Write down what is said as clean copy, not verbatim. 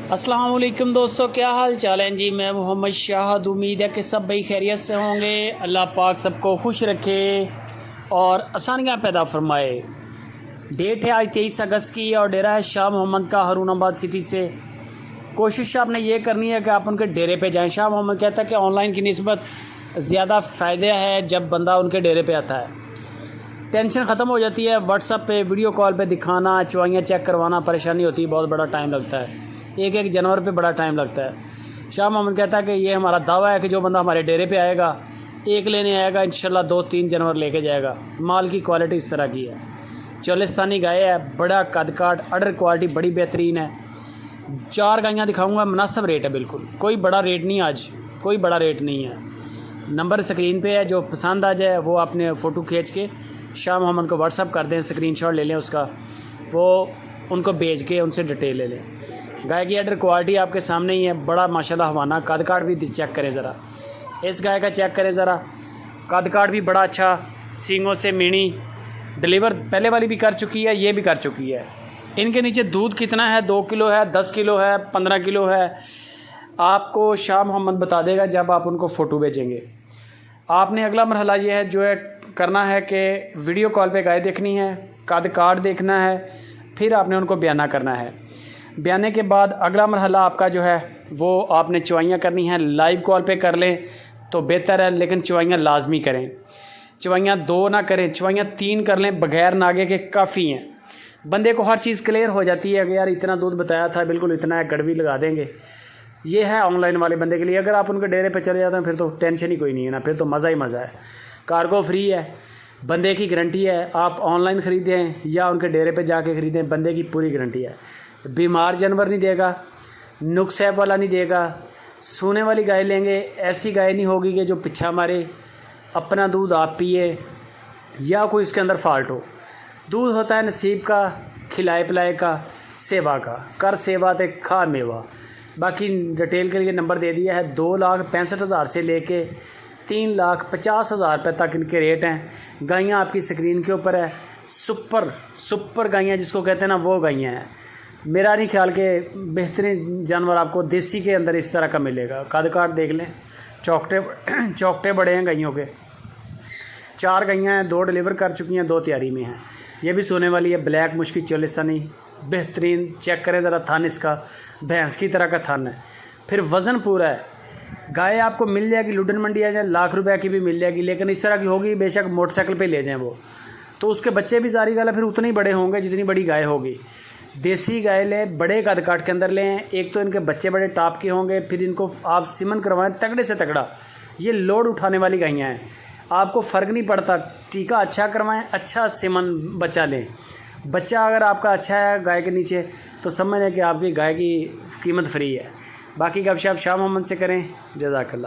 अस्सलाम वालेकुम दोस्तों, क्या हाल चाल है जी। मैं मोहम्मद शाहद। उम्मीद है कि सब भाई खैरियत से होंगे। अल्लाह पाक सबको खुश रखे और आसानियाँ पैदा फरमाए। डेट है आज 23 अगस्त की और डेरा है शाह मोहम्मद का हरुणाबाद सिटी से। कोशिश आपने ये करनी है कि आप उनके डेरे पे जाएं। शाह मोहम्मद कहता है कि ऑनलाइन की निस्बत ज़्यादा फ़ायदे है जब बंदा उनके डेरे पे आता है। टेंशन ख़त्म हो जाती है। व्हाट्सअप पे वीडियो कॉल पे दिखाना, चुवाइयाँ चेक करवाना परेशानी होती है, बहुत बड़ा टाइम लगता है। एक एक जानवर पे बड़ा टाइम लगता है। शाह मोहम्मद कहता है कि ये हमारा दावा है कि जो बंदा हमारे डेरे पे आएगा, एक लेने आएगा, इंशाल्लाह 2-3 जानवर लेके जाएगा। माल की क्वालिटी इस तरह की है। चोलिस्तानी गाय है, बड़ा कद काट, अडर क्वालिटी बड़ी बेहतरीन है। 4 गायें दिखाऊंगा, मुनासिब रेट है, बिल्कुल कोई बड़ा रेट नहीं, आज कोई बड़ा रेट नहीं है। नंबर स्क्रीन पे है, जो पसंद आ जाए वो आपने फ़ोटो खींच के शाह मोहम्मद को व्हाट्सअप कर दें, स्क्रीनशॉट ले लें उसका, वो उनको भेज के उनसे डिटेल ले लें। गाय की अडर क्वालिटी आपके सामने ही है, बड़ा माशाल्लाह हवाना। कद काट भी चेक करें ज़रा, इस गाय का चेक करें ज़रा, कद काट भी बड़ा अच्छा, सींगों से मीणी। डिलीवर पहले वाली भी कर चुकी है, ये भी कर चुकी है। इनके नीचे दूध कितना है, 2 किलो है, 10 किलो है, 15 किलो है, आपको शाह मोहम्मद बता देगा जब आप उनको फ़ोटो भेजेंगे। आपने अगला मरहला ये है जो है करना है कि वीडियो कॉल पे गाय देखनी है, कद काट देखना है, फिर आपने उनको बयाना करना है। बयाने के बाद अगला मरहला आपका जो है वो आपने चुवाइयाँ करनी है। लाइव कॉल पे कर लें तो बेहतर है, लेकिन चुवाइयाँ लाजमी करें। चुवाइयाँ 2 ना करें, चुवाइयाँ 3 कर लें बग़ैर नागे के, काफ़ी हैं। बंदे को हर चीज़ क्लियर हो जाती है कि यार इतना दूध बताया था, बिल्कुल इतना है, गड़वी लगा देंगे। ये है ऑनलाइन वाले बंदे के लिए। अगर आप उनके डेरे पे चले जाते हैं फिर तो टेंशन ही कोई नहीं है ना, फिर तो मज़ा ही मज़ा है। कार्गो फ्री है, बंदे की गारंटी है। आप ऑनलाइन ख़रीदें या उनके डेरे पे जाके ख़रीदें, बंदे की पूरी गारंटी है। बीमार जानवर नहीं देगा, नुक्सैब वाला नहीं देगा। सोने वाली गाय लेंगे, ऐसी गाय नहीं होगी कि जो पीछा मारे, अपना दूध आप पिए या कोई उसके अंदर फ़ाल्ट हो। दूध होता है नसीब का, खिलाए पिलाए का, सेवा का। कर सेवा ते खा मेवा। बाकी डिटेल के लिए नंबर दे दिया है। 2,65,000 से लेके 3,50,000 रुपये तक इनके रेट हैं। गायें आपकी स्क्रीन के ऊपर है। सुपर गायें जिसको कहते हैं ना, वो गायें हैं। मेरा नहीं ख्याल के बेहतरीन जानवर आपको देसी के अंदर इस तरह का मिलेगा। कद काट देख लें, चौकटे बड़े हैं गायों के। 4 गायें हैं, 2 डिलीवर कर चुकी हैं, 2 तैयारी में हैं। ये भी सोने वाली है, ब्लैक मुश्किल चोलिस्तानी, बेहतरीन। चेक करें ज़रा थान इसका, भैंस की तरह का थान है। फिर वज़न पूरा है। गाय आपको मिल जाएगी लुडन मंडी आ जाए, लाख रुपए की भी मिल जाएगी, लेकिन इस तरह की होगी बेशक मोटरसाइकिल पे ले जाएं वो, तो उसके बच्चे भी सारी गाय फिर उतने ही बड़े होंगे जितनी बड़ी गाय होगी। देसी गाय लें, बड़े कद काट के अंदर लें। एक तो इनके बच्चे बड़े टॉप के होंगे, फिर इनको आप सीमन करवाएं तगड़े से तगड़ा। ये लोड उठाने वाली गायें हैं, आपको फ़र्क नहीं पड़ता। टीका अच्छा करवाएं, अच्छा सीमन बच्चा लें। बच्चा अगर आपका अच्छा है गाय के नीचे तो समझ लें कि आपकी गाय की कीमत फ्री है। बाकी का आप शाह मोहम्मद से करें। जज़ाकल्लाह।